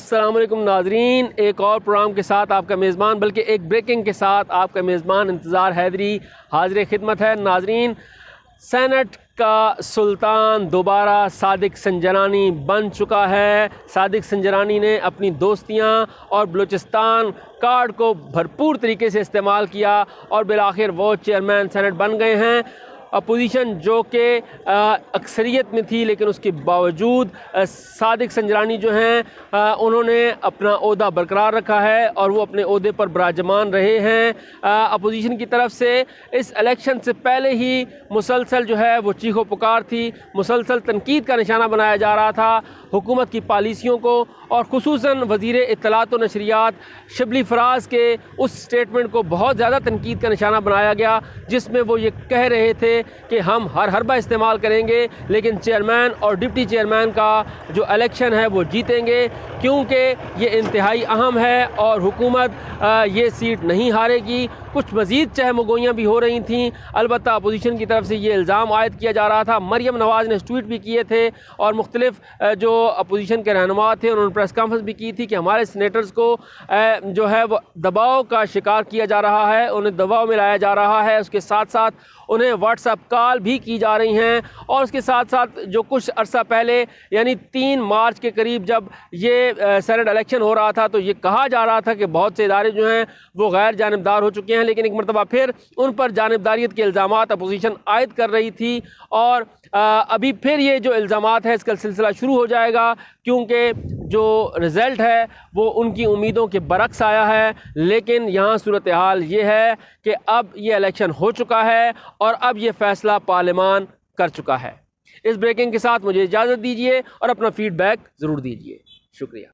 السلام علیکم ناظرین، ایک اور پروگرام کے ساتھ آپ کا میزبان بلکہ ایک بریکنگ کے ساتھ آپ کا میزبان انتظار حیدری حاضر خدمت ہے۔ ناظرین، سینٹ کا سلطان دوبارہ صادق سنجرانی بن چکا ہے۔ صادق سنجرانی نے اپنی دوستیاں اور بلوچستان کارڈ کو بھرپور طریقے سے استعمال کیا اور بالآخر وہ چیئرمین سینٹ بن گئے ہیں۔ اپوزیشن جو کہ اکثریت میں تھی لیکن اس کے باوجود صادق سنجرانی جو ہیں انہوں نے اپنا عہدہ برقرار رکھا ہے اور وہ اپنے عہدے پر براجمان رہے ہیں۔ اپوزیشن کی طرف سے اس الیکشن سے پہلے ہی مسلسل جو ہے وہ چیخ و پکار تھی، مسلسل تنقید کا نشانہ بنایا جا رہا تھا حکومت کی پالیسیوں کو، اور خصوصاً وزیر اطلاعات و نشریات شبلی فراز کے اس سٹیٹمنٹ کو بہت زیادہ تنقید کا نشانہ بنایا گیا جس میں وہ یہ کہہ رہے تھے کہ ہم ہر حربہ استعمال کریں گے لیکن چیئرمین اور ڈپٹی چیئرمین کا جو الیکشن ہے وہ جیتیں گے، کیونکہ یہ انتہائی اہم ہے اور حکومت یہ سیٹ نہیں ہارے گی۔ کچھ مزید چہم گوئیاں بھی ہو رہی تھیں، البتہ اپوزیشن کی طرف سے یہ الزام عائد کیا جا رہا تھا۔ مریم نواز نے ٹویٹ بھی کیے تھے اور مختلف جو اپوزیشن کے رہنما تھے انہوں نے پریس کانفرنس بھی کی تھی کہ ہمارے سینیٹرز کو جو ہے وہ دباؤ کا شکار کیا جا رہا ہے، انہیں دباؤ میں لایا جا رہا ہے، اس کے ساتھ ساتھ انہیں واٹس ایپ کال بھی کی جا رہی ہیں، اور اس کے ساتھ ساتھ جو کچھ عرصہ پہلے یعنی 3 مارچ کے قریب جب یہ سینٹ الیکشن ہو رہا تھا تو یہ کہا جا رہا تھا کہ بہت سے ادارے جو ہیں وہ غیر جانبدار ہو چکے ہیں، لیکن ایک مرتبہ پھر ان پر جانبداریت کے الزامات اپوزیشن عائد کر رہی تھی، اور ابھی پھر یہ جو الزامات ہے اس کا سلسلہ شروع ہو جائے گا کیونکہ جو رزلٹ ہے وہ ان کی امیدوں کے برعکس آیا ہے۔ لیکن یہاں صورتحال یہ ہے کہ اب یہ الیکشن ہو چکا ہے اور اب یہ فیصلہ پارلیمان کر چکا ہے۔ اس بریکنگ کے ساتھ مجھے اجازت دیجیے اور اپنا فیڈ بیک ضرور دیجیے۔ شکریہ۔